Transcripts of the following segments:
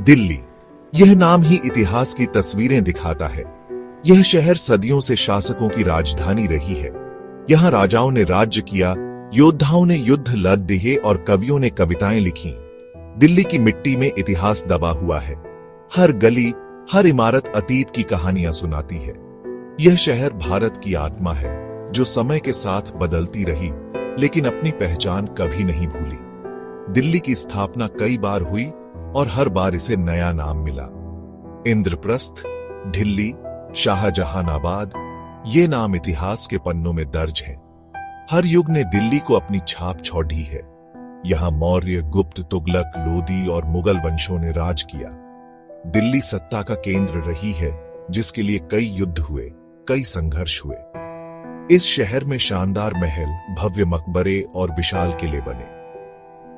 दिल्ली, यह नाम ही इतिहास की तस्वीरें दिखाता है। यह शहर सदियों से शासकों की राजधानी रही है। यहाँ राजाओं ने राज्य किया, योद्धाओं ने युद्ध लड़ दिए और कवियों ने कविताएं लिखी। दिल्ली की मिट्टी में इतिहास दबा हुआ है। हर गली, हर इमारत अतीत की कहानियां सुनाती है। यह शहर भारत की आत्मा है, जो समय के साथ बदलती रही, लेकिन अपनी पहचान कभी नहीं भूली। दिल्ली की स्थापना कई बार हुई और हर बार इसे नया नाम मिला। इंद्रप्रस्थ, ढिल्ली, शाहजहानाबाद, ये नाम इतिहास के पन्नों में दर्ज हैं। हर युग ने दिल्ली को अपनी छाप छोड़ी है। यहां मौर्य, गुप्त, तुगलक, लोदी और मुगल वंशों ने राज किया। दिल्ली सत्ता का केंद्र रही है, जिसके लिए कई युद्ध हुए, कई संघर्ष हुए। इस शहर में शानदार महल, भव्य मकबरे और विशाल किले बने।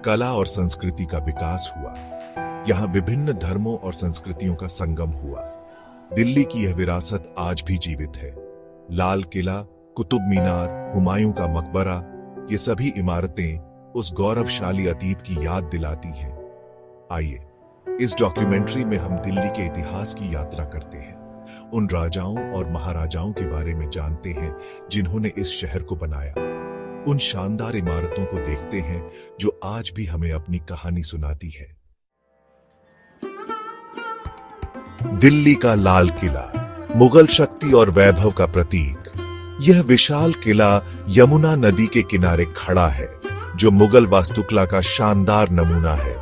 कला और संस्कृति का विकास हुआ। यहां विभिन्न धर्मों और संस्कृतियों का संगम हुआ। दिल्ली की यह विरासत आज भी जीवित है। लाल किला, कुतुब मीनार, हुमायूं का मकबरा, ये सभी इमारतें उस गौरवशाली अतीत की याद दिलाती हैं। आइए, इस डॉक्यूमेंट्री में हम दिल्ली के इतिहास की यात्रा करते हैं। उन राजाओं और महाराजाओं के बारे में जानते हैं जिन्होंने इस शहर को बनाया। उन शानदार इमारतों को देखते हैं जो आज भी हमें अपनी कहानी सुनाती है। दिल्ली का लाल किला, मुगल शक्ति और वैभव का प्रतीक। यह विशाल किला यमुना नदी के किनारे खड़ा है, जो मुगल वास्तुकला का शानदार नमूना है।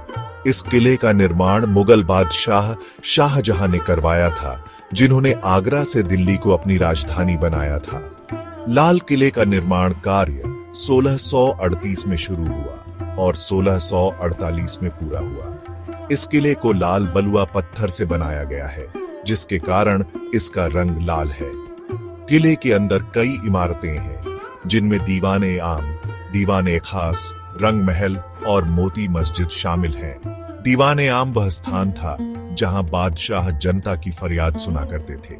इस किले का निर्माण मुगल बादशाह शाहजहां ने करवाया था, जिन्होंने आगरा से दिल्ली को अपनी राजधानी बनाया था। लाल किले का निर्माण कार्य 1638 में शुरू हुआ और 1648 में पूरा हुआ। इस किले को लाल बलुआ पत्थर से बनाया गया है, जिसके कारण इसका रंग लाल है। किले के अंदर कई इमारतें हैं, जिनमें दीवाने आम, दीवाने खास, रंग महल और मोती मस्जिद शामिल हैं। दीवाने आम वह स्थान था जहां बादशाह जनता की फरियाद सुना करते थे।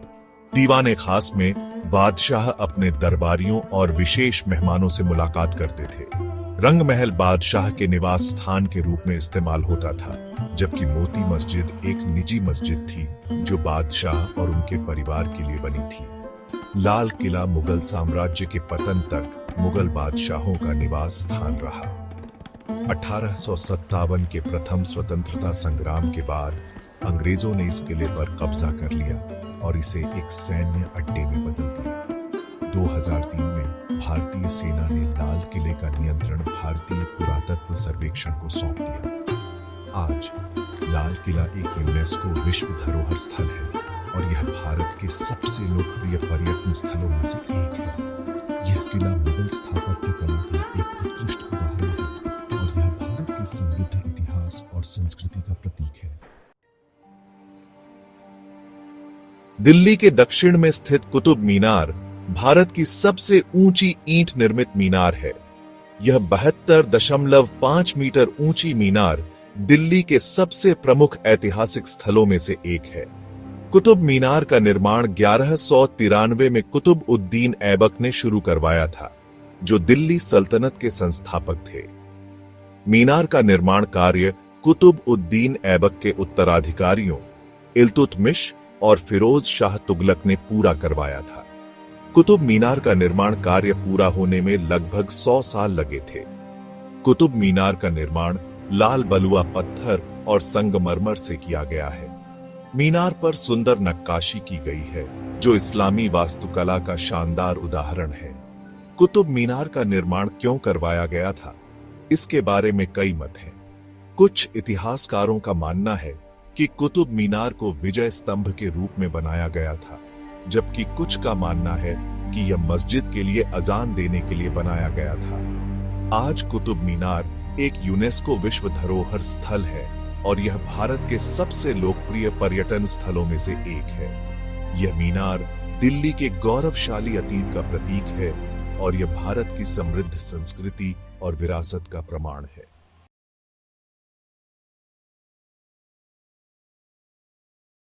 दीवाने खास में बादशाह अपने दरबारियों और विशेष मेहमानों से मुलाकात करते थे। रंग महल बादशाह के निवास स्थान के रूप में इस्तेमाल होता था, जबकि मोती मस्जिद एक निजी मस्जिद थी जो बादशाह और उनके परिवार के लिए बनी थी। लाल किला मुगल साम्राज्य के पतन तक मुगल बादशाहों का निवास स्थान रहा। 1857 के प्रथम स्वतंत्रता संग्राम के बाद अंग्रेजों ने इस किले पर कब्जा कर लिया और इसे एक सैन्य अड्डे में बदल दिया। 2003 में भारतीय सेना ने लाल किले का नियंत्रण भारतीय पुरातत्व सर्वेक्षण को सौंप दिया। आज लाल किला एक यूनेस्को विश्व धरोहर स्थल है और यह भारत के सबसे लोकप्रिय पर्यटन स्थलों में से एक है। यह किला मुगल स्थापत्य कला का एक उत्कृष्ट उदाहरण है और यह भारत के समृद्ध इतिहास और संस्कृति का प्रतीक है। दिल्ली के दक्षिण में स्थित कुतुब मीनार भारत की सबसे ऊंची ईंट निर्मित मीनार है। यह 72.5 मीटर ऊंची मीनार दिल्ली के सबसे प्रमुख ऐतिहासिक स्थलों में से एक है। कुतुब मीनार का निर्माण 1193 में कुतुब उद्दीन ऐबक ने शुरू करवाया था, जो दिल्ली सल्तनत के संस्थापक थे। मीनार का निर्माण कार्य कुतुब उद्दीन ऐबक के उत्तराधिकारियों इल्तुतमिश और फिरोज शाह तुगलक ने पूरा करवाया था। कुतुब मीनार का निर्माण कार्य पूरा होने में लगभग 100 साल लगे थे। कुतुब मीनार का निर्माण लाल बलुआ पत्थर और संगमरमर से किया गया है। मीनार पर सुंदर नक्काशी की गई है, जो इस्लामी वास्तुकला का शानदार उदाहरण है। कुतुब मीनार का निर्माण क्यों करवाया गया था, इसके बारे में कई मत हैं। कुछ इतिहासकारों का मानना है कि कुतुब मीनार को विजय स्तंभ के रूप में बनाया गया था, जबकि कुछ का मानना है कि यह मस्जिद के लिए अजान देने के लिए बनाया गया था। आज कुतुब मीनार एक यूनेस्को विश्व धरोहर स्थल है और यह भारत के सबसे लोकप्रिय पर्यटन स्थलों में से एक है। यह मीनार दिल्ली के गौरवशाली अतीत का प्रतीक है और यह भारत की समृद्ध संस्कृति और विरासत का प्रमाण है।